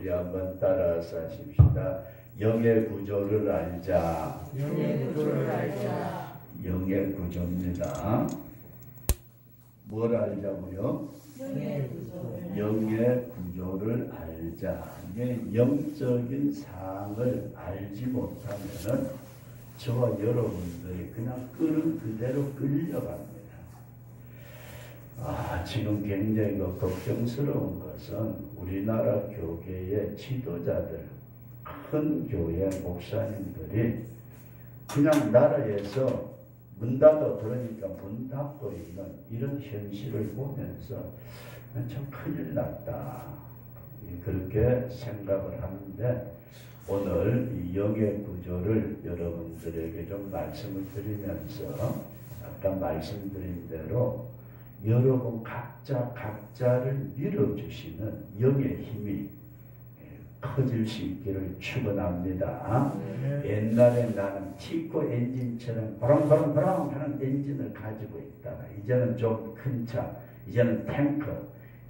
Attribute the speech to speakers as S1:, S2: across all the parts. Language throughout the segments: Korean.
S1: 우리 한번 따라서 하십시다. 영의 구조를 알자.
S2: 영의 구조를 알자.
S1: 영의 구조입니다. 뭘 알자고요?
S2: 영의 구조를.
S1: 영의 구조를 알자. 이게 영적인 사항을 알지 못하면은 저와 여러분들이 그냥 끓은 그대로 끌려갑니다. 지금 굉장히 걱정스러운 것은 우리나라 교계의 지도자들, 큰 교회 목사님들이 그냥 나라에서 문 닫아 들으니까 문 닫고 있는 이런 현실을 보면서 참 큰일 났다. 그렇게 생각을 하는데 오늘 이 영의 구조를 여러분들에게 좀 말씀을 드리면서 아까 말씀드린 대로 여러분 각자를 밀어주시는 영의 힘이 커질 수 있기를 축원합니다. 옛날에 나는 티코 엔진처럼 바람바람 하는 엔진을 가지고 있다가 이제는 좀 큰 차, 이제는 탱커,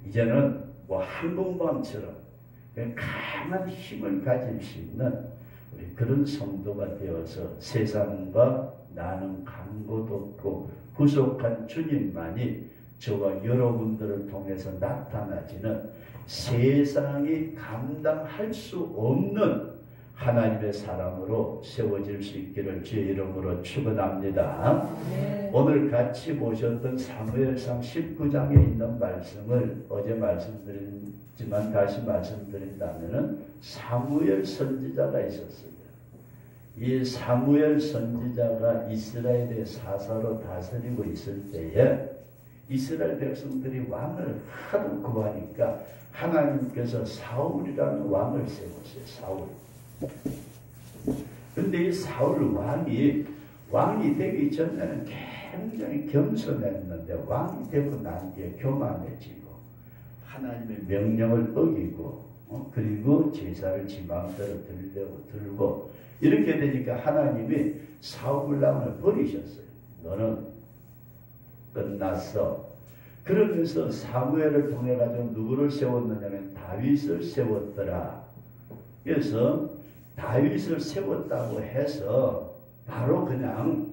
S1: 이제는 뭐 항공모함처럼 강한 힘을 가질 수 있는 우리 그런 성도가 되어서 세상과 나는 강도 없고 구속한 주님만이 저와 여러분들을 통해서 나타나지는 세상이 감당할 수 없는 하나님의 사람으로 세워질 수 있기를 주의 이름으로 축원합니다. 오늘 같이 보셨던 사무엘상 19장에 있는 말씀을 어제 말씀드렸지만 다시 말씀드린다면 사무엘 선지자가 있었어요. 이 사무엘 선지자가 이스라엘의 사사로 다스리고 있을 때에 이스라엘 백성들이 왕을 하도 구하니까 하나님께서 사울이라는 왕을 세우셨어요. 사울. 근데 이 사울 왕이 되기 전에는 굉장히 겸손했는데 왕이 되고 난 뒤에 교만해지고 하나님의 명령을 어기고 그리고 제사를 지 마음대로 들고 이렇게 되니까 하나님이 사울 왕을 버리셨어요. 너는 끝났어. 그러면서 사무엘을 통해 가지고 누구를 세웠느냐면 다윗을 세웠더라. 그래서 다윗을 세웠다고 해서 바로 그냥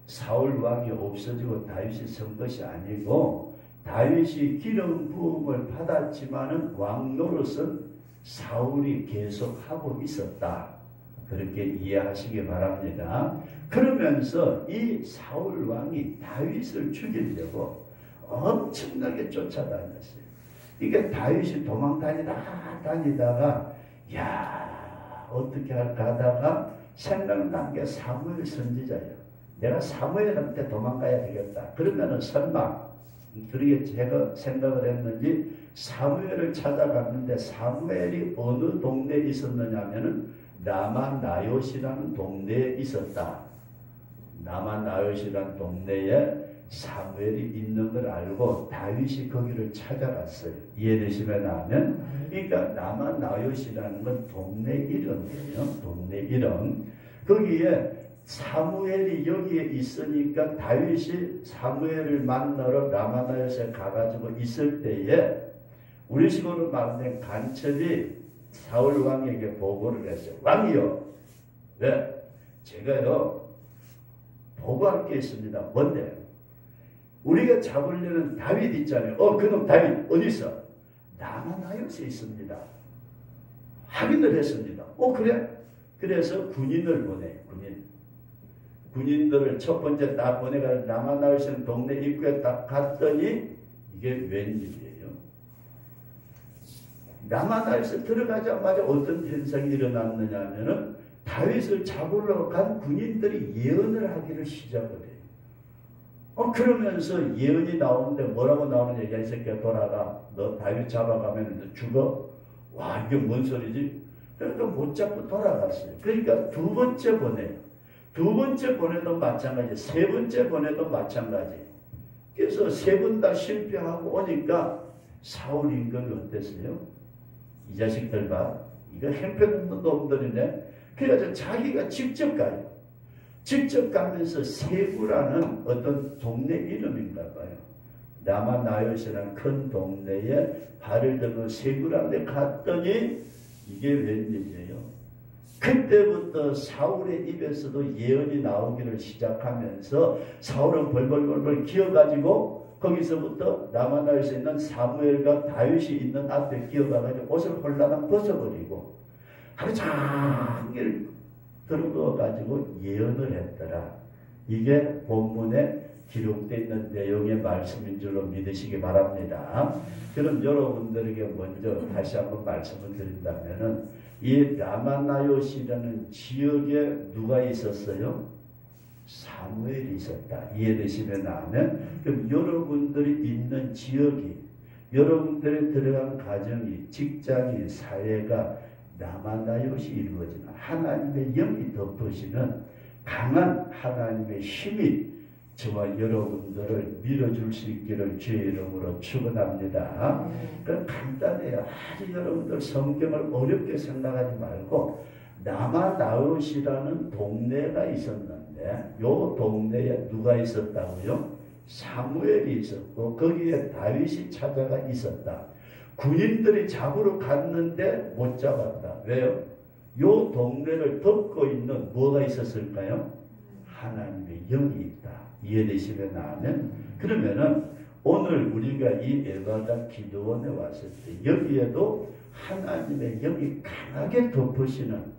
S1: 사울 왕이 없어지고 다윗이 선 것이 아니고 다윗이 기름 부음을 받았지만은 왕 노릇은 사울이 계속 하고 있었다. 그렇게 이해하시기 바랍니다. 그러면서 이 사울 왕이 다윗을 죽이려고 엄청나게 쫓아다녔어요. 이게 다윗이 다니다가 어떻게 할까 하다가 생각난 게 사무엘 선지자예요. 내가 사무엘한테 도망가야 되겠다. 그러면은 설마 그렇게 제가 생각을 했는지 사무엘을 찾아갔는데 사무엘이 어느 동네에 있었느냐 하면은 라마 나요시라는 동네에 있었다. 라마 나요시라는 동네에 사무엘이 있는 걸 알고 다윗이 거기를 찾아갔어요. 이해되시면 하면 그러니까 라마 나요시라는 건 동네 이름이에요. 동네 이름. 거기에 사무엘이 여기에 있으니까 다윗이 사무엘을 만나러 라마 나요시에 가가지고 있을 때에 우리식으로 말하면 간첩이 사울 왕에게 보고를 했어요. 왕이요. 네, 제가요 보고할 게 있습니다. 뭔데? 우리가 잡으려는 다윗 있잖아요. 그놈 다윗 어디 있어? 라마 나요시에 있습니다. 확인을 했습니다. 그래? 그래서 군인을 보내. 군인들을 첫 번째 딱 보내가 라마 나요시 동네 입구에 딱 갔더니 이게 웬일이에요? 라마 나요시에 들어가자마자 어떤 현상이 일어났느냐 하면은 다윗을 잡으러 간 군인들이 예언을 하기를 시작을 해요. 그러면서 예언이 나오는데 뭐라고 나오느냐. 야, 이 새끼야 돌아가. 너 다윗 잡아가면 너 죽어. 와, 이게 뭔 소리지? 그러니까 못 잡고 돌아갔어요. 그러니까 두 번째 보내요. 두 번째 보내도 마찬가지. 세 번째 보내도 마찬가지. 그래서 세 번 다 실패하고 오니까 사울 임금이 어땠어요? 이 자식들 봐. 이거 형편없는 놈들이네. 그래서 자기가 직접 가요. 직접 가면서 세부라는 어떤 동네 이름인가 봐요. 라마 나요시라는 큰 동네에 발을 들고 세부라는 데 갔더니 이게 웬일이에요? 그때부터 사울의 입에서도 예언이 나오기를 시작하면서 사울은 벌벌벌벌 기어가지고 거기서부터 라마나에서 있는 사무엘과 다윗이 있는 앞에 기어가가지고 옷을 홀라당 벗어버리고 하루 종일 들어누워가지고 예언을 했더라. 이게 본문에 기록되어 있는 내용의 말씀인 줄로 믿으시기 바랍니다. 그럼 여러분들에게 먼저 다시 한번 말씀을 드린다면은 이 라마나요시라는 지역에 누가 있었어요? 사무엘이 있었다. 이해되시면 아멘. 그럼 여러분들이 있는 지역이, 여러분들이 들어간 가정이, 직장이, 사회가 라마나요시 이루어지는 하나님의 영이 덮으시는 강한 하나님의 힘이 저와 여러분들을 밀어줄 수 있기를 주의 이름으로 축원합니다. 그럼 간단해요. 아주 여러분들 성경을 어렵게 생각하지 말고 라마나요시라는 동네가 있었는데 요 동네에 누가 있었다고요? 사무엘이 있었고 거기에 다윗이 찾아가 있었다. 군인들이 잡으러 갔는데 못 잡았다. 왜요? 요 동네를 덮고 있는 뭐가 있었을까요? 하나님의 영이 있다. 이해되시면 아멘. 그러면은 오늘 우리가 이 에바다 기도원에 왔을 때 여기에도 하나님의 영이 강하게 덮으시는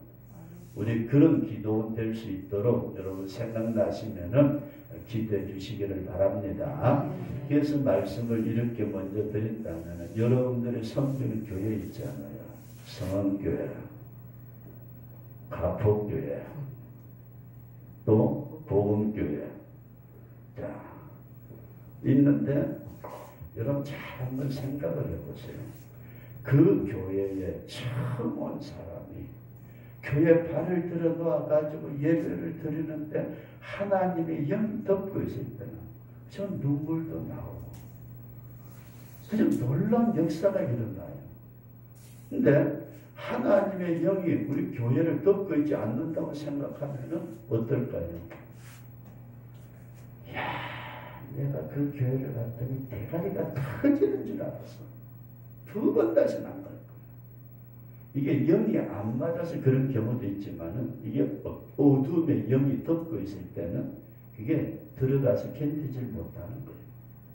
S1: 우리 그런 기도원 될 수 있도록 여러분 생각나시면은 기도해 주시기를 바랍니다. 그래서 말씀을 이렇게 먼저 드린다면 여러분들의 성경 교회 있잖아요. 성원교회, 가포교회, 또 복음교회. 자, 있는데 여러분 잘 한번 생각을 해보세요. 그 교회에 처음 온 사람이 교회 발을 들어 놓아가지고 예배를 드리는데 하나님의 영이 덮고 있을 때는 전 눈물도 나오고 그냥 놀라운 역사가 일어나요. 근데 하나님의 영이 우리 교회를 덮고 있지 않는다고 생각하면 어떨까요? 야, 내가 그 교회를 갔더니 대가리가 터지는 줄 알았어. 두 번 다시는 안 갈 거야. 이게 영이 안 맞아서 그런 경우도 있지만은 이게 어둠의 영이 덮고 있을 때는 그게 들어가서 견디질 못하는 거예요.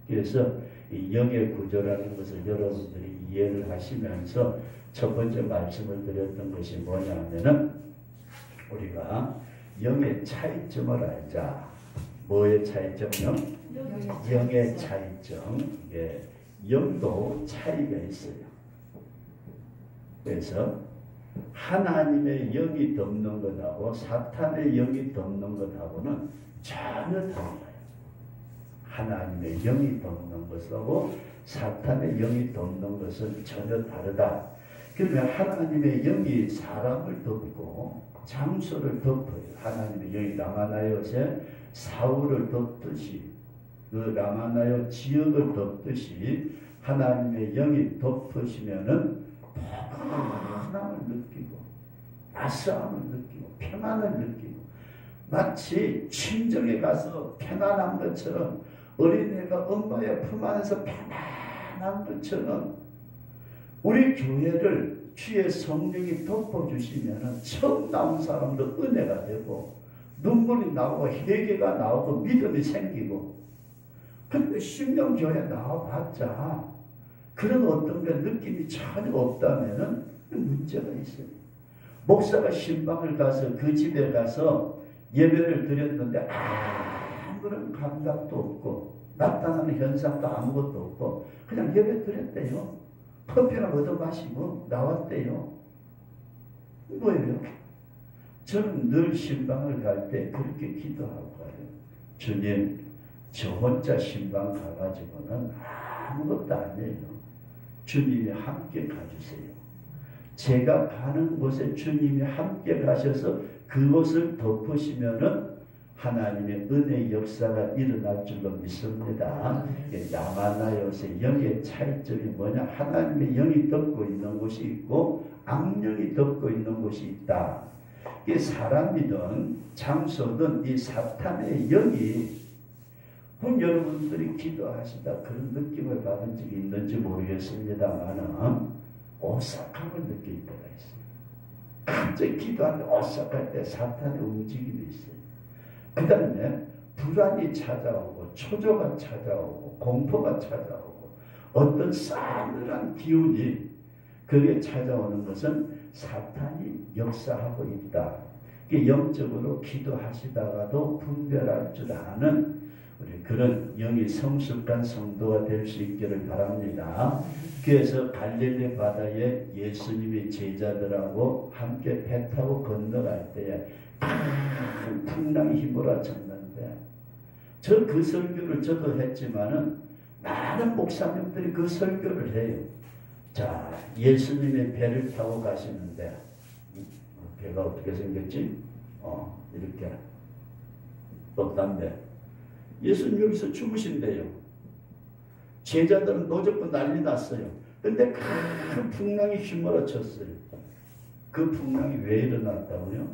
S1: 그래서 이 영의 구조라는 것을 여러분들이 이해를 하시면서 첫 번째 말씀을 드렸던 것이 뭐냐면은 우리가 영의 차이점을 알자. 뭐의 차이점요? 영의 차이점. 예, 영도 차이가 있어요. 그래서 하나님의 영이 덮는 것하고 사탄의 영이 덮는 것하고는 전혀 달라요. 하나님의 영이 덮는 것하고 사탄의 영이 덮는 것은 전혀 다르다. 그러면 하나님의 영이 사람을 덮고 장소를 덮어요. 하나님의 영이 라마나요에 사울을 덮듯이 그 라마나요 지역을 덮듯이 하나님의 영이 덮으시면은 평안함을 느끼고 아싸함을 느끼고 평안을 느끼고 마치 친정에 가서 편안한 것처럼 어린애가 엄마의 품 안에서 편안한 것처럼 우리 교회를 주의 성령이 덮어주시면 처음 나온 사람도 은혜가 되고 눈물이 나오고 회개가 나오고 믿음이 생기고 근데 10년 교회 나와봤자 그런 어떤 게 느낌이 전혀 없다면 문제가 있어요. 목사가 신방을 가서 그 집에 가서 예배를 드렸는데 아무런 감각도 없고 나타나는 현상도 아무것도 없고 그냥 예배 드렸대요. 커피나 얻어 마시고 나왔대요. 뭐예요? 저는 늘 신방을 갈 때 그렇게 기도하고 가요. 주님, 저 혼자 신방 가가지고는 아무것도 아니에요. 주님이 함께 가주세요. 제가 가는 곳에 주님이 함께 가셔서 그곳을 덮으시면은 하나님의 은혜의 역사가 일어날 줄로 믿습니다. 라마나요의 영의 차이점이 뭐냐? 하나님의 영이 덮고 있는 곳이 있고 악령이 덮고 있는 곳이 있다. 이 사람이든 장소든 이 사탄의 영이 여러분들이 기도하시다 그런 느낌을 받은 적이 있는지 모르겠습니다만 오싹함을 느낄 때가 있어요. 갑자기 기도하는데 오싹할 때 사탄의 움직임이 있어요. 그 다음에 불안이 찾아오고 초조가 찾아오고 공포가 찾아오고 어떤 싸늘한 기운이 그게 찾아오는 것은 사탄이 역사하고 있다. 영적으로 기도하시다가도 분별할 줄 아는 우리 그런 영이 성숙한 성도가 될 수 있기를 바랍니다. 그래서 갈릴리 바다에 예수님이 제자들하고 함께 배 타고 건너갈 때에 큰 풍랑이 휘몰아쳤는데 그 설교를 저도 했지만은 많은 목사님들이 그 설교를 해요. 자, 예수님의 배를 타고 가시는데 배가 어떻게 생겼지? 이렇게 떴단데 예수님 여기서 죽으신대요. 제자들은 노젓고 난리 났어요. 근데 큰 풍랑이 휘몰아쳤어요. 그 풍랑이 왜 일어났다고요?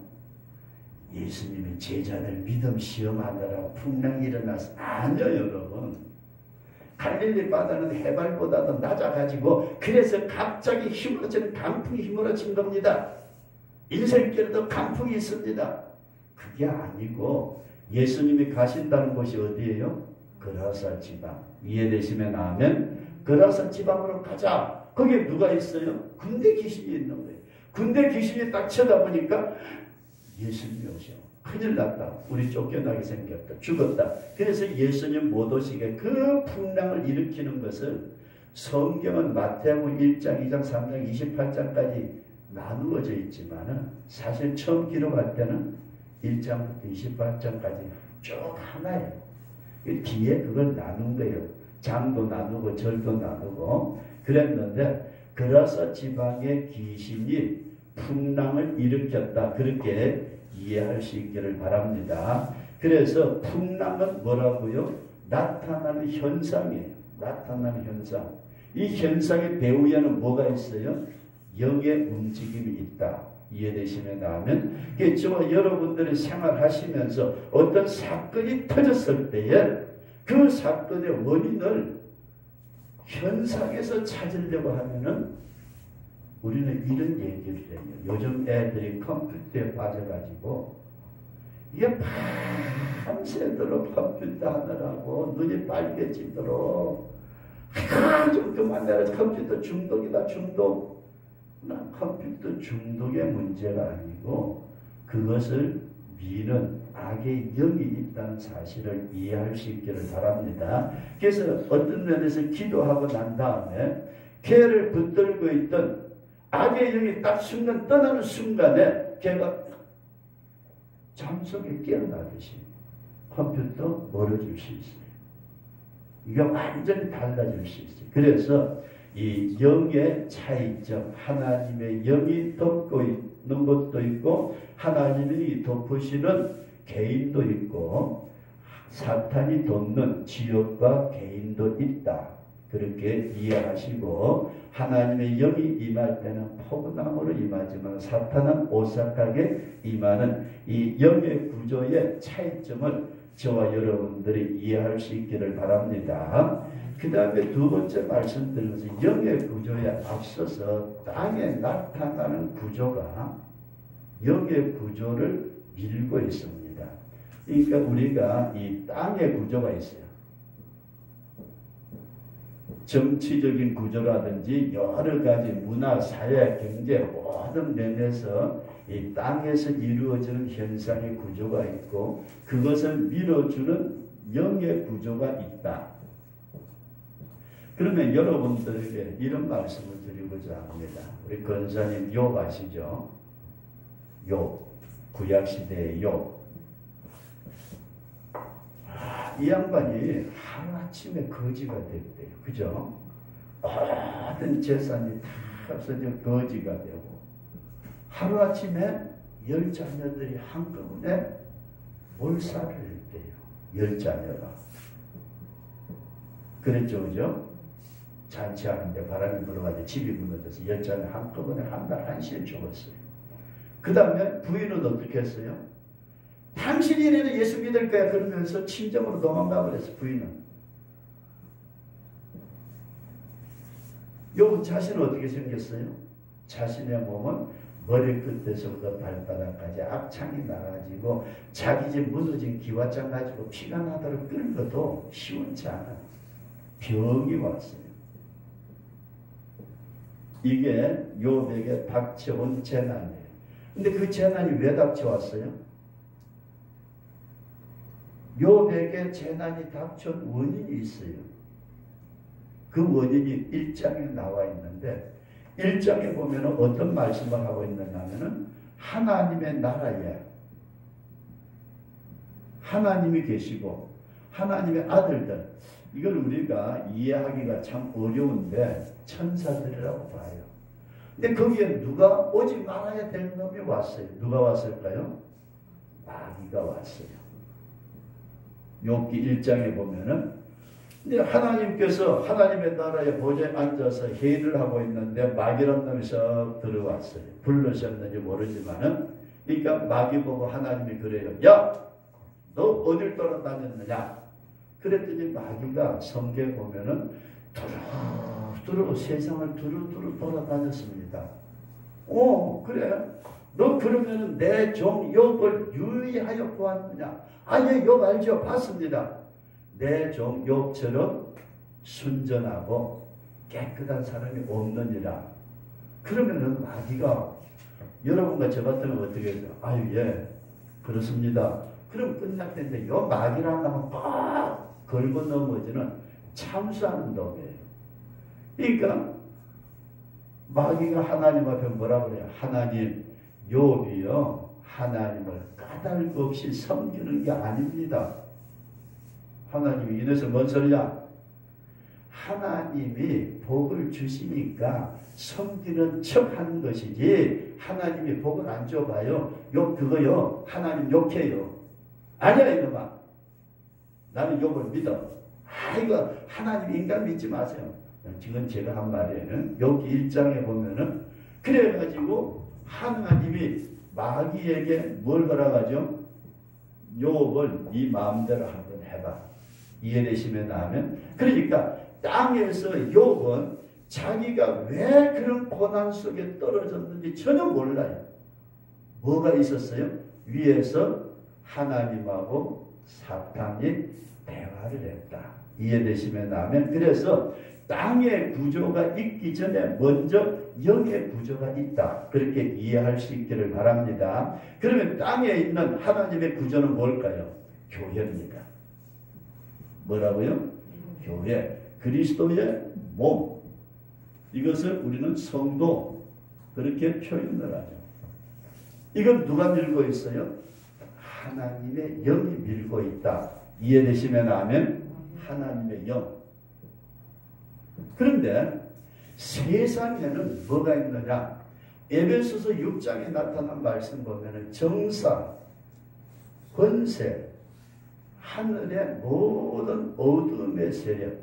S1: 예수님이 제자들 믿음 시험하느라 풍랑이 일어나서 아니요 여러분. 갈릴리 바다는 해발보다도 낮아가지고 그래서 갑자기 휘몰아치는 강풍이 휘몰아친 겁니다. 인생길에도 강풍이 있습니다. 그게 아니고 예수님이 가신다는 곳이 어디예요? 그라사 지방. 이해되시면 아멘. 그라사 지방으로 가자. 거기에 누가 있어요? 군대 귀신이 있는 거예요. 군대 귀신이 딱 쳐다보니까 예수님이 오셔. 큰일 났다. 우리 쫓겨나게 생겼다. 죽었다. 그래서 예수님 못 오시게 그 풍랑을 일으키는 것을 성경은 마태복음 1장, 2장, 3장, 28장까지 나누어져 있지만은 사실 처음 기록할 때는 1장부터 28장까지 쭉 하나예요. 뒤에 그걸 나눈 거예요. 장도 나누고 절도 나누고 그랬는데 그라사 지방의 귀신이 풍랑을 일으켰다. 그렇게 이해할 수 있기를 바랍니다. 그래서 풍랑은 뭐라고요? 나타나는 현상이에요. 나타나는 현상. 이 현상의 배후에는 뭐가 있어요? 영의 움직임이 있다. 이해되시면 아멘. 저와 여러분들이 생활하시면서 어떤 사건이 터졌을 때에 그 사건의 원인을 현상에서 찾으려고 하면은 우리는 이런 얘기를 해요. 요즘 애들이 컴퓨터에 빠져가지고 이게 밤새도록 컴퓨터 하느라고 눈이 빨개지도록 좀 그만해라. 컴퓨터 중독이다. 중독. 컴퓨터 중독의 문제가 아니고 그것을 미는 악의 영이 있다는 사실을 이해할 수 있기를 바랍니다. 그래서 어떤 면에서 기도하고 난 다음에 걔를 붙들고 있던 악의 영이 딱 순간 떠나는 순간에 걔가 잠속에 깨어나듯이 컴퓨터 멀어질 수 있어요. 이게 완전히 달라질 수 있어요. 그래서 이 영의 차이점, 하나님의 영이 덮고 있는 것도 있고 하나님이 덮으시는 개인도 있고 사탄이 돕는 지역과 개인도 있다. 그렇게 이해하시고 하나님의 영이 임할 때는 포근함으로 임하지만 사탄은 오싹하게 임하는 이 영의 구조의 차이점을 저와 여러분들이 이해할 수 있기를 바랍니다. 그 다음에 두 번째 말씀드리면서 영의 구조에 앞서서 땅에 나타나는 구조가 영의 구조를 밀고 있습니다. 그러니까 우리가 이 땅의 구조가 있어요. 정치적인 구조라든지 여러 가지 문화, 사회, 경제 모든 면에서 이 땅에서 이루어지는 현상의 구조가 있고 그것을 밀어주는 영의 구조가 있다. 그러면 여러분들에게 이런 말씀을 드리고자 합니다. 우리 권사님 욥 아시죠? 욥, 구약시대의 욥. 이 양반이 하루아침에 거지가 됐대요. 그죠? 모든 재산이 다 없어져 거지가 되고 하루아침에 10자녀들이 한꺼번에 몰살을 했대요. 10자녀가. 그랬죠. 그죠? 잔치하는데 바람이 불어가지고 집이 무너져서 10자녀 한꺼번에 한 달 한시에 죽었어요. 그 다음에 부인은 어떻게 했어요? 당신이 이래도 예수 믿을 거야 그러면서 친정으로 도망가 버렸어. 부인은. 욥 자신은 어떻게 생겼어요? 자신의 몸은 머리끝에서부터 발바닥까지 악창이 나가지고 자기 집 무너진 기와장 가지고 피가 나도록 끓는 것도 시원치 않아요. 병이 왔어요. 이게 욥에게 닥쳐온 재난이에요. 근데 그 재난이 왜 닥쳐왔어요? 욥에게 재난이 닥쳐온 원인이 있어요. 그 원인이 1장에 나와 있는데 1장에 보면 어떤 말씀을 하고 있느냐 하면은 하나님의 나라에 하나님이 계시고 하나님의 아들들, 이걸 우리가 이해하기가 참 어려운데 천사들이라고 봐요. 근데 거기에 누가 오지 말아야 될 놈이 왔어요. 누가 왔을까요? 마귀가 왔어요. 욥기 1장에 보면은, 근데 하나님께서 하나님의 나라의 보좌에 앉아서 회의를 하고 있는데 마귀란 놈이 썩 들어왔어요. 불러셨는지 모르지만은, 그러니까 마귀 보고 하나님이 그래요. 야, 너 어딜 돌아다녔느냐? 그랬더니 마귀가 성경에 보면은 두루두루 세상을 두루두루 돌아다녔습니다. 그래? 너 그러면은 내 종 욥을 유의하여 보았느냐? 아니, 욥 알죠? 봤습니다. 내 종 욥처럼 순전하고 깨끗한 사람이 없느니라. 그러면은 마귀가 여러분과 저 같으면 어떻게 해요? 아유, 예, 그렇습니다. 그럼 끝날 텐데 요 마귀라는 놈은 꼭 걸고 넘어지는 참수하는 놈이에요. 그러니까 마귀가 하나님 앞에 뭐라 그래요? 하나님, 욥이요 하나님을 까닭 없이 섬기는 게 아닙니다. 하나님이 이래서 뭔 소리야? 하나님이 복을 주시니까 섬기는 척 하는 것이지 하나님이 복을 안 줘봐요. 욥 그거요 하나님 욕해요. 아니야 이놈아, 나는 욥을 믿어. 이거 하나님 인간 믿지 마세요. 지금 제가 한 말이에요. 여기 1장에 보면은 그래가지고 하나님이 마귀에게 뭘 허락하죠? 욥을 네 마음대로 한번 해봐. 이해되시면 하면, 그러니까 땅에서 욥은 자기가 왜 그런 고난 속에 떨어졌는지 전혀 몰라요. 뭐가 있었어요? 위에서 하나님하고 사탄이 대화를 했다. 이해되시면 하면, 그래서 땅의 구조가 있기 전에 먼저 영의 구조가 있다. 그렇게 이해할 수 있기를 바랍니다. 그러면 땅에 있는 하나님의 구조는 뭘까요? 교회입니다. 뭐라고요? 교회. 그리스도의 몸. 이것을 우리는 성도, 그렇게 표현을 하죠. 이건 누가 밀고 있어요? 하나님의 영이 밀고 있다. 이해되시면 하면 하나님의 영. 그런데 세상에는 뭐가 있느냐? 에베소서 6장에 나타난 말씀 보면은 정사, 권세, 하늘의 모든 어둠의 세력,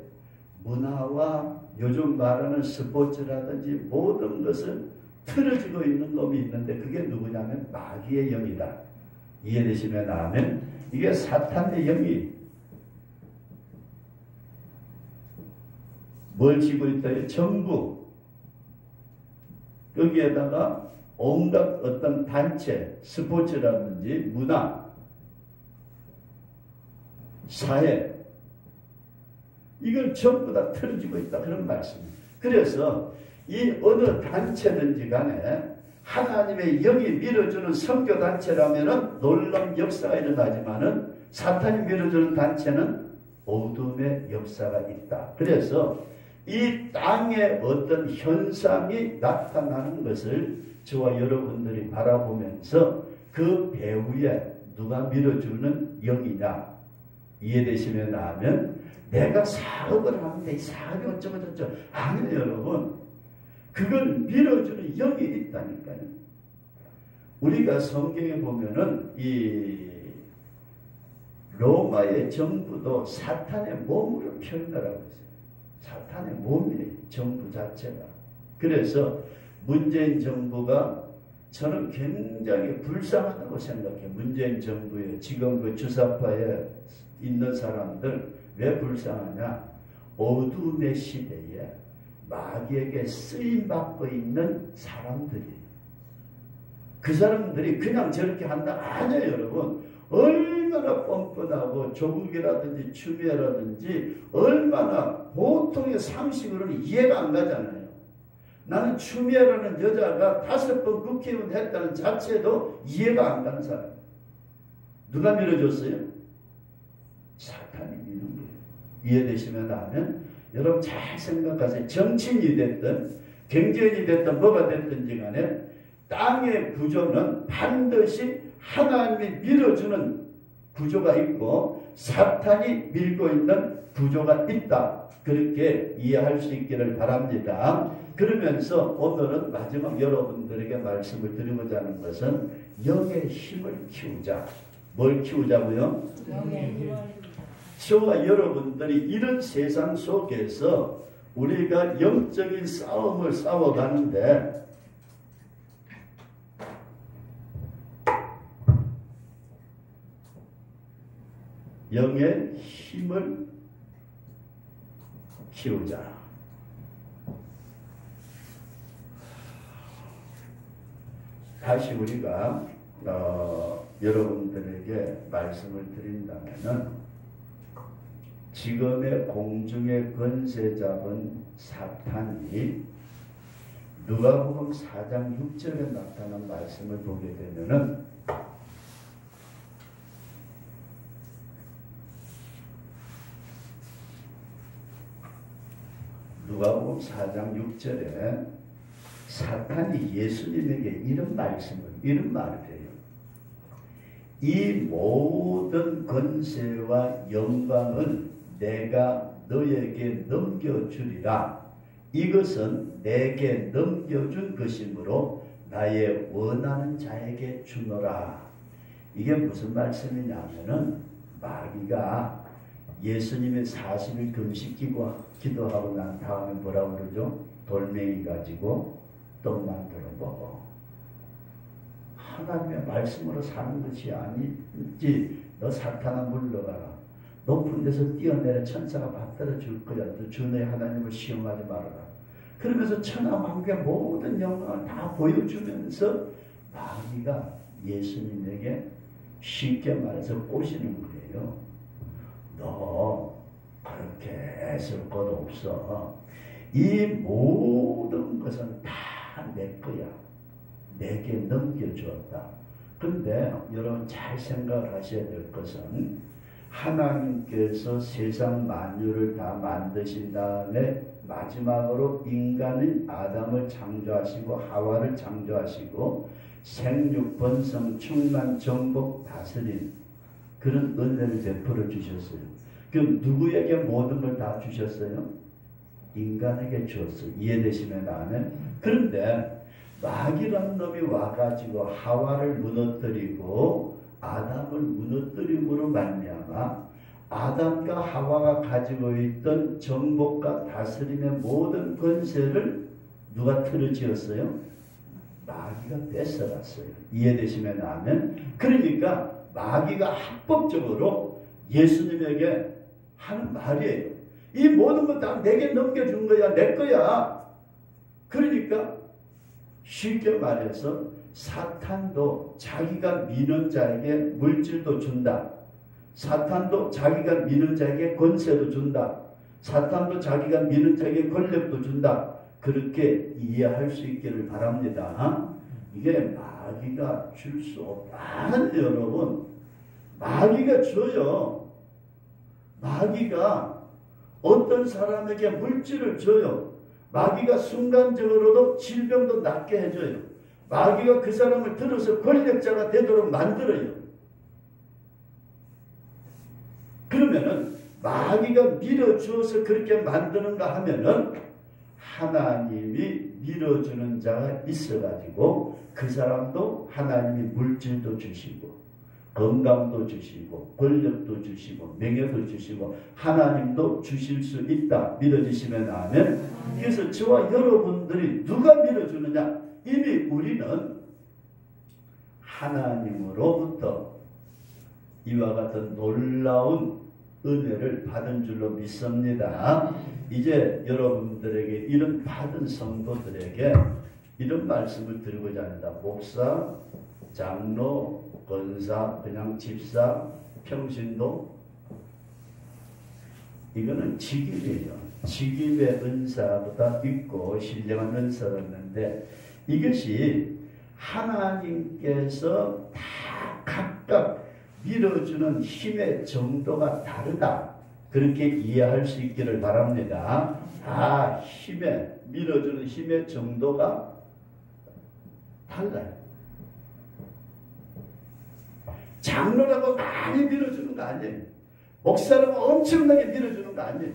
S1: 문화와 요즘 말하는 스포츠라든지 모든 것을 틀어지고 있는 놈이 있는데 그게 누구냐면 마귀의 영이다. 이해되시면 아멘. 이게 사탄의 영이 뭘 쥐고 있다? 정부. 여기에다가 온갖 어떤 단체, 스포츠라든지 문화, 사회, 이걸 전부 다 틀어지고 있다. 그런 말씀입니다. 그래서 이 어느 단체든지 간에 하나님의 영이 밀어주는 선교단체라면 놀라운 역사가 일어나지만은 사탄이 밀어주는 단체는 어둠의 역사가 있다. 그래서 이 땅에 어떤 현상이 나타나는 것을 저와 여러분들이 바라보면서 그 배후에 누가 밀어주는 영이냐 이해되시면 하면 내가 사업을 하는데 이 사업이 어쩌고저쩌고 아니에요 여러분. 그걸 밀어주는 영이 있다니까요. 우리가 성경에 보면은 이 로마의 정부도 사탄의 몸으로 표현을 하고 있어요. 사탄의 몸이에요. 정부 자체가. 그래서 문재인 정부가 저는 굉장히 불쌍하다고 생각해요. 문재인 정부에 지금 그 주사파에 있는 사람들 왜 불쌍하냐? 어둠의 시대에 마귀에게 쓰임받고 있는 사람들이 그 사람들이 그냥 저렇게 한다? 아니에요, 여러분. 얼마나 뻔뻔하고 조국이라든지 추미애라든지 얼마나 보통의 상식으로는 이해가 안 가잖아요. 나는 추미애라는 여자가 5번 국회의원 했다는 자체도 이해가 안 가는 사람. 누가 밀어줬어요? 사탄이 미는 거예요. 이해되시면 하면 여러분 잘 생각하세요. 정치인이 됐든 경제인이 됐든 뭐가 됐든지 간에 땅의 구조는 반드시 하나님이 밀어주는 구조가 있고 사탄이 밀고 있는 구조가 있다. 그렇게 이해할 수 있기를 바랍니다. 그러면서 오늘은 마지막 여러분들에게 말씀을 드리고자 하는 것은 영의 힘을 키우자. 뭘 키우자고요?
S2: 영의 힘을.
S1: 저와 여러분들이 이런 세상 속에서 우리가 영적인 싸움을 싸워가는데 영의 힘을 키우자. 다시 우리가 여러분들에게 말씀을 드린다면은 지금의 공중의 권세 잡은 사탄이 누가복음 4장 6절에 나타난 말씀을 보게 되면은 누가복음 4장 6절에 사탄이 예수님에게 이런 말을 해요. 이 모든 권세와 영광을 내가 너에게 넘겨주리라. 이것은 내게 넘겨준 것이므로 나의 원하는 자에게 주노라. 이게 무슨 말씀이냐면은 마귀가 예수님의 40일 금식 기도하고 난 다음에 뭐라고 그러죠? 돌멩이 가지고 떡 만들어 먹어. 하나님의 말씀으로 사는 것이 아니지. 너 사탄아 물러가라. 높은 데서 뛰어내려 천사가 받들어 줄 거야. 너 주 너의 하나님을 시험하지 말아라. 그러면서 천하만국의 모든 영광을 다 보여주면서 마귀가 예수님에게 쉽게 말해서 꼬시는 거예요. 너 그렇게 애쓸 것 없어. 이 모든 것은 다 내 거야. 내게 넘겨주었다. 그런데 여러분 잘 생각하셔야 될 것은 하나님께서 세상 만유를 다 만드신 다음에 마지막으로 인간인 아담을 창조하시고 하와를 창조하시고 생육, 번성, 충만, 정복, 다스림 그런 은혜를 베풀어 주셨어요. 그럼 누구에게 모든 걸 다 주셨어요? 인간에게 주었어요. 이해되시면 아멘. 그런데 마귀라는 놈이 와가지고 하와를 무너뜨리고 아담을 무너뜨림으로 말미암아 아담과 하와가 가지고 있던 정복과 다스림의 모든 권세를 누가 틀어지었어요? 마귀가 뺏어갔어요. 이해되시면 아멘. 그러니까 마귀가 합법적으로 예수님에게 하는 말이에요. 이 모든 것 다 내게 넘겨준 거야. 내 거야. 그러니까 쉽게 말해서 사탄도 자기가 미는 자에게 물질도 준다. 사탄도 자기가 미는 자에게 권세도 준다. 사탄도 자기가 미는 자에게 권력도 준다. 그렇게 이해할 수 있기를 바랍니다. 이게 마귀가 줄 수 없다. 여러분 마귀가 줘요. 마귀가 어떤 사람에게 물질을 줘요. 마귀가 순간적으로도 질병도 낫게 해줘요. 마귀가 그 사람을 들어서 권력자가 되도록 만들어요. 그러면은 마귀가 밀어주어서 그렇게 만드는가 하면은 하나님이 밀어주는 자가 있어가지고 그 사람도 하나님이 물질도 주시고 건강도 주시고 권력도 주시고 명예도 주시고 하나님도 주실 수 있다. 믿어지시면 아멘. 그래서 저와 여러분들이 누가 밀어주느냐? 이미 우리는 하나님으로부터 이와 같은 놀라운 은혜를 받은 줄로 믿습니다. 이제 여러분들에게 이런 받은 성도들에게 이런 말씀을 드리고자 합니다. 목사 장로, 권사, 그냥 집사, 평신도 이거는 직임이에요. 직임의 은사보다 있고 신령한 은사였는데 이것이 하나님께서 다 각각 밀어주는 힘의 정도가 다르다. 그렇게 이해할 수 있기를 바랍니다. 다 밀어주는 힘의 정도가 달라요. 장로라고 많이 밀어주는 거 아니에요. 목사라고 엄청나게 밀어주는 거 아니에요.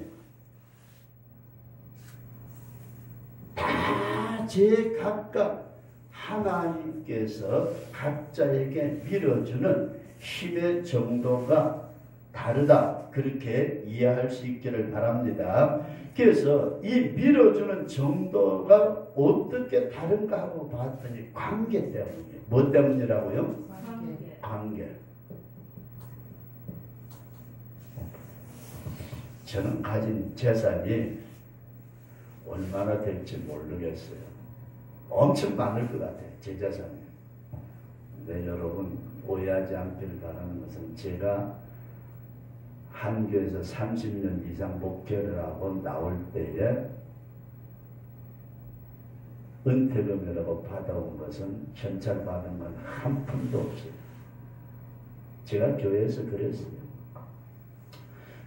S1: 다 제 각각 하나님께서 각자에게 밀어주는 힘의 정도가 다르다. 그렇게 이해할 수 있기를 바랍니다. 그래서 이 밀어주는 정도가 어떻게 다른가 하고 봤더니 관계 때문이에요. 뭐 때문이라고요? 관계. 저는 가진 재산이 얼마나 될지 모르겠어요. 엄청 많을 것 같아요. 제 재산이. 근데 여러분 오해하지 않기를 바라는 것은 제가 한교에서 30년 이상 목회를 하고 나올 때에 은퇴금이라고 받아온 것은 현찰 받은 건 한 푼도 없어요. 제가 교회에서 그랬어요.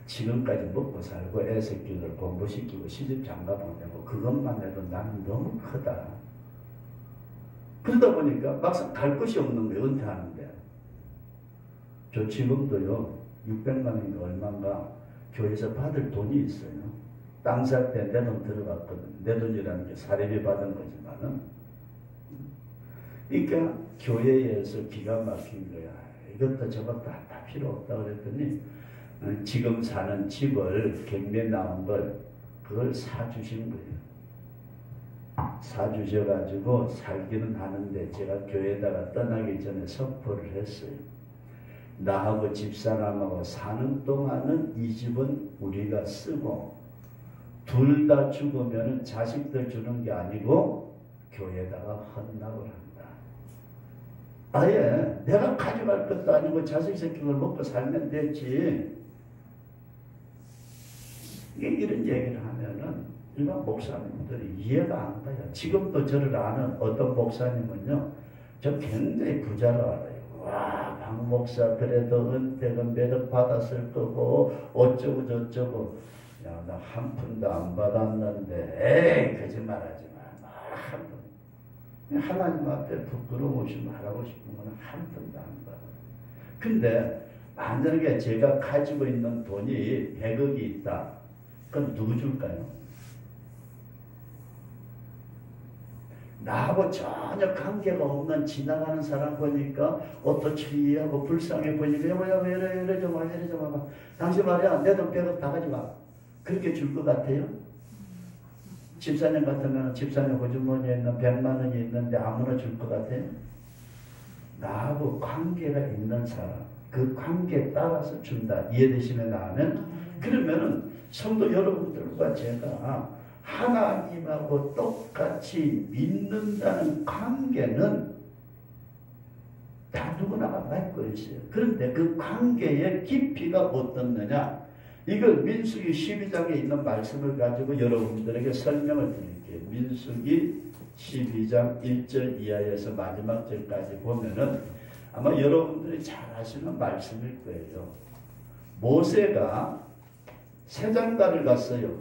S1: 지금까지 먹고 살고 애새끼들 공부시키고 시집 장가 보내고 그것만 해도 나는 너무 크다. 그러다 보니까 막상 갈 곳이 없는 거예요. 은퇴하는데. 저 지금도요. 600만 원인가 얼마인가 교회에서 받을 돈이 있어요. 땅 살 때 내 돈 들어갔거든. 내 돈이라는 게 사례비 받은 거지만은. 그러니까 교회에서 기가 막힌 거야. 이것도 저것도 다 필요 없다 그랬더니 지금 사는 집을 경매 나온 걸 그걸 사주신 거예요. 사주셔가지고 살기는 하는데 제가 교회에다가 떠나기 전에 선포를 했어요. 나하고 집사람하고 사는 동안은 이 집은 우리가 쓰고 둘 다 죽으면 자식들 주는 게 아니고 교회에다가 헌납을 한다. 아예 내가 가져갈 것도 아니고 자식 새끼를 먹고 살면 됐지. 이런 얘기를 하면은 일반 목사님들이 이해가 안 가요. 지금도 저를 아는 어떤 목사님은요, 저 굉장히 부자로 알아요. 와, 박 목사 그래도 은퇴금 몇억 받았을 거고 어쩌고 저쩌고. 야, 나 한 푼도 안 받았는데, 에이, 거짓말하지 마. 한 푼. 하나님 앞에 부끄러움없이 말하고 싶은 건 한 푼도 안 받아. 근데 만약에 제가 가지고 있는 돈이 100억이 있다. 그럼 누구 줄까요? 나하고 전혀 관계가 없는 지나가는 사람 보니까 어떻지 하고 불쌍해 보니까 왜 이래 좀 와 이래 좀 와봐. 당신 말이야 내 돈 100억 다 가져가. 그렇게 줄 것 같아요? 집사님 같으면 집사님 호주머니에 있는 100만 원이 있는데 아무나 줄 것 같아요? 나하고 관계가 있는 사람 그 관계에 따라서 준다. 이해되시면 나는? 그러면은 성도 여러분들과 제가 하나님하고 똑같이 믿는다는 관계는 다 누구나가 맺고 있어요. 그런데 그 관계의 깊이가 어떻느냐? 이걸 민수기 12장에 있는 말씀을 가지고 여러분들에게 설명을 드릴게요. 민수기 12장 1절 이하에서 마지막 절까지 보면은 아마 여러분들이 잘 아시는 말씀일 거예요. 모세가 새 장가를 갔어요.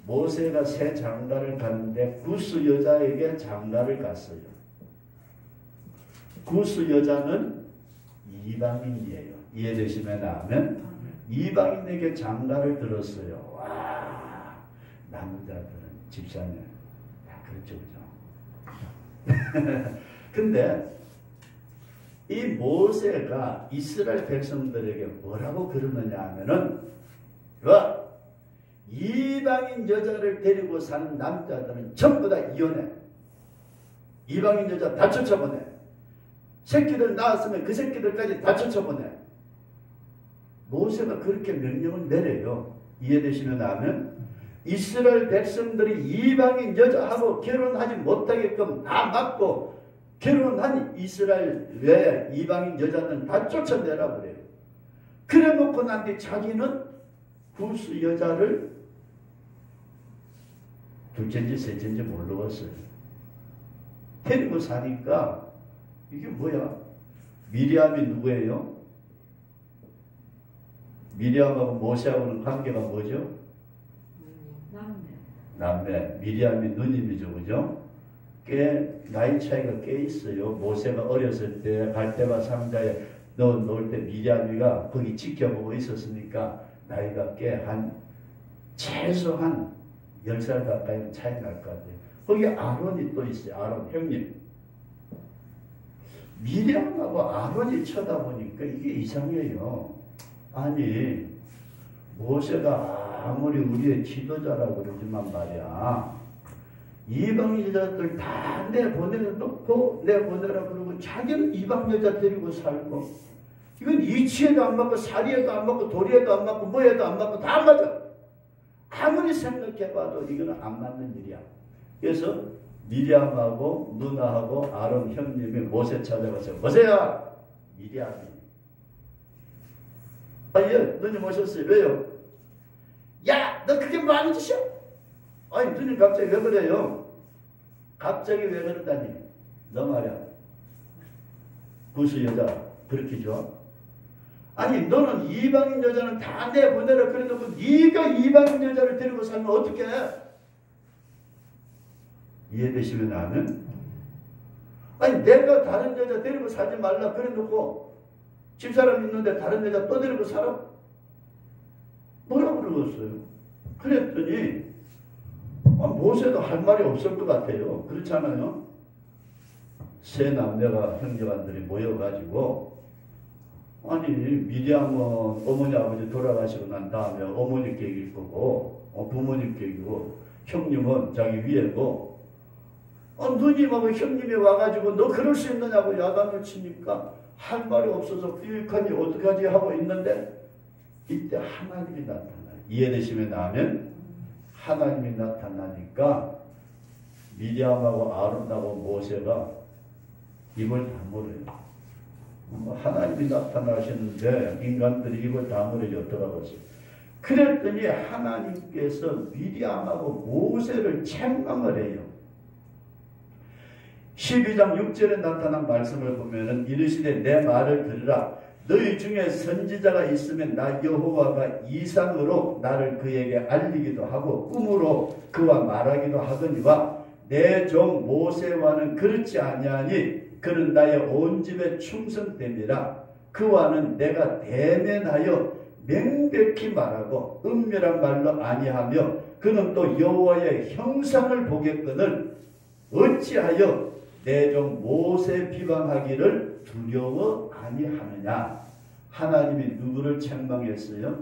S1: 모세가 새 장가를 갔는데 구스 여자에게 장가를 갔어요. 구스 여자는 이방인이에요. 이해되시면 아멘? 이방인에게 장가를 들었어요. 와, 남자들은 집사님 다 그렇죠, 그죠? 근데 이 모세가 이스라엘 백성들에게 뭐라고 그러느냐 하면은 이방인 여자를 데리고 사는 남자들은 전부 다 이혼해. 이방인 여자 다 쫓아보내. 새끼들 낳았으면 그 새끼들까지 다 쫓아보내. 모세가 그렇게 명령을 내려요. 이해되시면 아멘? 이스라엘 백성들이 이방인 여자하고 결혼하지 못하게끔 다 막고 결혼한 이스라엘 외 이방인 여자들은 다 쫓아내라 그래요. 그래 놓고 난 뒤 자기는 구스 여자를 둘째인지 셋째인지 모르겠어요. 데리고 사니까 이게 뭐야? 미리암이 누구예요? 미리암하고 모세하고는 관계가 뭐죠? 남매. 미리암이 누님이죠, 그죠? 꽤 나이 차이가 꽤 있어요. 모세가 어렸을 때 갈대와 상자에 넣을 때 미리암이가 거기 지켜보고 있었으니까 나이가 꽤 최소한 10살 가까이 차이 날 것 같아요. 거기 아론이 또 있어요. 아론 형님. 미리암하고 아론이 쳐다보니까 이게 이상해요. 아니 모세가 아무리 우리의 지도자라고 그러지만 말이야, 이방 여자들 다 내보내놓고 내보내라 그러고 자기는 이방 여자 데리고 살고, 이건 이치에도 안 맞고 사리에도 안 맞고 도리에도 안 맞고 뭐에도 안 맞고 다 안 맞아. 아무리 생각해봐도 이거는 안 맞는 일이야. 그래서 미리암하고 누나하고 아론 형님이 모세 찾아가서, 모세야, 미리암이 예, 누님 오셨어요. 왜요? 야, 너 그게 뭐 하는 짓이야? 아니, 누님 갑자기 왜 그래요? 갑자기 왜 그러다니? 너 말이야, 구스 여자 그렇게 좋아? 아니, 너는 이방인 여자는 다 내보내라 그래놓고 네가 이방인 여자를 데리고 살면 어떡해? 이해되시면 하면? 아니, 내가 다른 여자 데리고 살지 말라 그래놓고 집사람 있는데 다른 여자 또 데리고 살아? 뭐라고 그러겠어요? 그랬더니 모세도 할 말이 없을 것 같아요. 그렇잖아요? 세 남매가 형제간들이 모여가지고, 아니 미리암은 어머니 아버지 돌아가시고 난 다음에 어머니 객일 거고 부모님 객이고, 형님은 자기 위에고, 누님하고 형님이 와가지고 너 그럴 수 있느냐고 야단을 치니까 할 말이 없어서 부익하니 어떡하지 하고 있는데, 이때 하나님이 나타나요. 이해되시면 하면 하나님이 나타나니까 미리암하고 아론하고 모세가 입을 다물어요. 하나님이 나타나셨는데 인간들이 입을 다물어요. 어떡하겠어요? 그랬더니 하나님께서 미리암하고 모세를 책망을 해요. 12장 6절에 나타난 말씀을 보면은 이르시되 내 말을 들으라. 너희 중에 선지자가 있으면 나 여호와가 이상으로 나를 그에게 알리기도 하고 꿈으로 그와 말하기도 하거니와 내 종 모세와는 그렇지 아니하니 그는 나의 온 집에 충성됨이라. 그와는 내가 대면하여 명백히 말하고 은밀한 말로 아니하며 그는 또 여호와의 형상을 보겠거늘 어찌하여 내 종 모세 비방하기를 두려워 아니하느냐. 하나님이 누구를 책망했어요?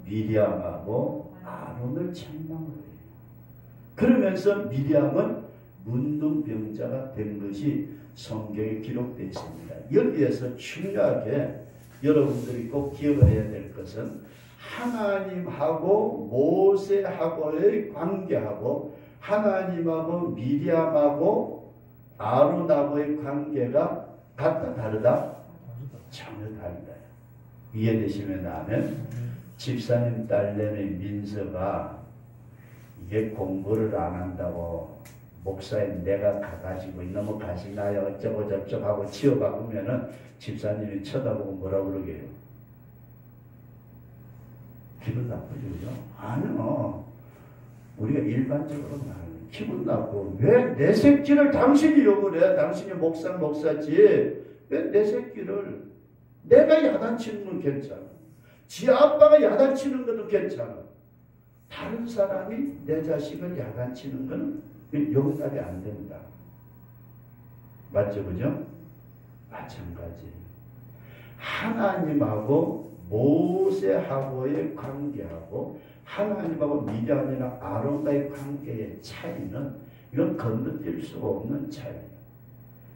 S1: 미리암하고 아론을 책망을 해요. 그러면서 미리암은 문둥병자가 된 것이 성경에 기록되어 있습니다. 여기에서 중요하게 여러분들이 꼭 기억을 해야 될 것은 하나님하고 모세하고의 관계하고 하나님하고 미리암하고 아론하고의 관계가 같다 다르다? 전혀 다르다. 이해되시면 하면 집사님 딸내미 민서가 이게 공부를 안 한다고 목사님 내가 가가지고 너무 가시나요 어쩌고 저쩌고 하고 치워박으면은 집사님이 쳐다보고 뭐라 그러게요? 기분 나쁘죠, 그죠? 아니요. 우리가 일반적으로 말하는 기분 나쁘고 왜 내 새끼를 당신이 욕을 해? 당신이 목사지. 왜 내 새끼를 내가 야단치는 건 괜찮아. 지 아빠가 야단치는 것도 괜찮아. 다른 사람이 내 자식을 야단치는 건 용납이 안 된다. 맞죠, 그죠? 마찬가지. 하나님하고 모세하고의 관계하고 하나님하고 미리암이나 아론과의 관계의 차이는 이건 건너뛸 수가 없는 차이예요.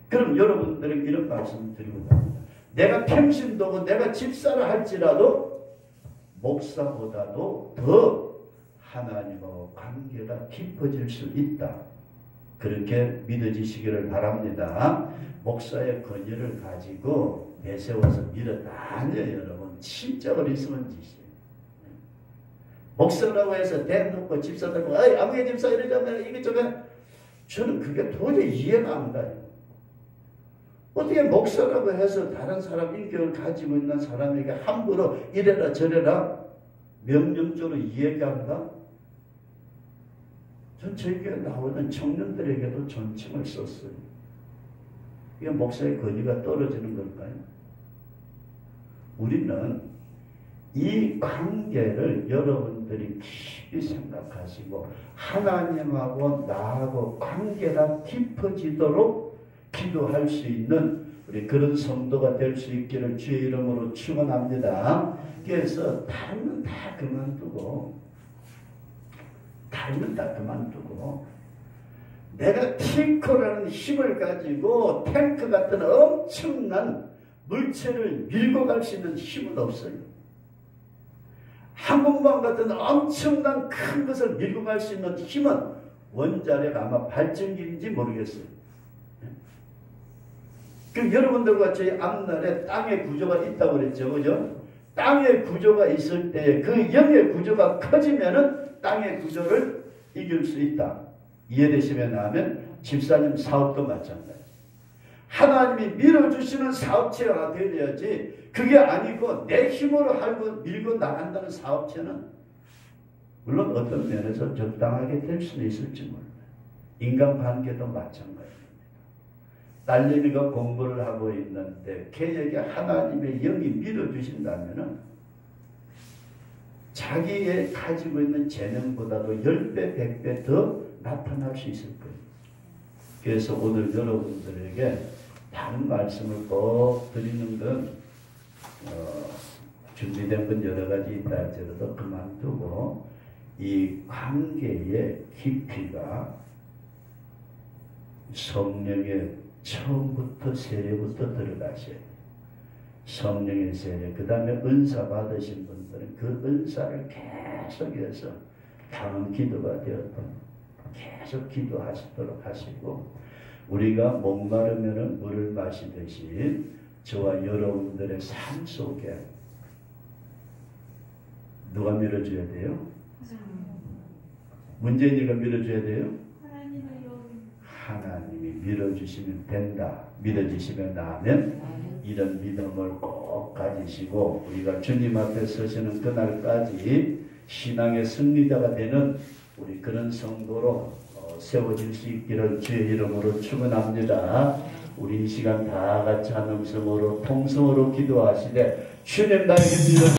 S1: 그럼 여러분들에게 이런 말씀을 드리고 갑니다. 내가 평신도고 내가 집사를 할지라도 목사보다도 더 하나님하고 관계가 깊어질 수 있다. 그렇게 믿어지시기를 바랍니다. 목사의 권위를 가지고 내세워서 밀어다녀요. 여러분 진짜 어리석은 짓이에요. 목사라고 해서 대놓고 집사들고 아무개 집사 이러자면 이게 저는 그게 도저히 이해가 안 가요. 어떻게 목사라고 해서 다른 사람 인격을 가지고 있는 사람에게 함부로 이래라 저래라 명령적으로 이야기한다? 전 저희 교회 나오는 청년들에게도 존칭을 썼어요. 이게 목사의 권위가 떨어지는 걸까요? 우리는 이 관계를 여러분들이 깊이 생각하시고 하나님하고 나하고 관계가 깊어지도록 기도할 수 있는 우리 그런 성도가 될 수 있기를 주의 이름으로 축원합니다. 그래서 다른 다 그만두고 내가 탱커라는 힘을 가지고 탱크 같은 엄청난 물체를 밀고 갈 수 있는 힘은 없어요. 항공모함 같은 엄청난 큰 것을 밀고 갈 수 있는 힘은 원자력 아마 발전기인지 모르겠어요. 그럼 여러분들과 저희 앞날에 땅의 구조가 있다고 그랬죠. 그죠? 땅의 구조가 있을 때 그 영의 구조가 커지면은 땅의 구조를 이길 수 있다. 이해되시면 하면 집사님 사업도 마찬가지. 하나님이 밀어주시는 사업체가 되어야지 그게 아니고 내 힘으로 하고 밀고 나간다는 사업체는 물론 어떤 면에서 적당하게 될 수는 있을지 몰라요. 인간관계도 마찬가지입니다. 딸내미가 공부를 하고 있는데 걔에게 하나님의 영이 밀어주신다면은 자기의 가지고 있는 재능보다도 10배, 100배 더 나타날 수 있을 거예요. 그래서 오늘 여러분들에게 다른 말씀을 꼭 드리는 건 준비된 건 여러 가지 있다 할지라도 그만두고 이 관계의 깊이가 성령의 처음부터 세례부터 들어가셔야 돼요. 성령의 세례, 그 다음에 은사 받으신 분들은 그 은사를 계속해서 다음 기도가 되었던 계속 기도하시도록 하시고 우리가 목마르면 물을 마시듯이 저와 여러분들의 삶 속에 누가 밀어줘야 돼요? 문재인이가 밀어줘야 돼요? 하나님이 밀어주시면 된다. 믿어지시면 하면 이런 믿음을 꼭 가지시고 우리가 주님 앞에 서시는 그날까지 신앙의 승리자가 되는 우리 그런 성도로 세워질 수 있기를 주의 이름으로 축원합니다. 우리 이 시간 다 같이 한 음성으로 통성으로 기도하시되 주님 나에게 믿어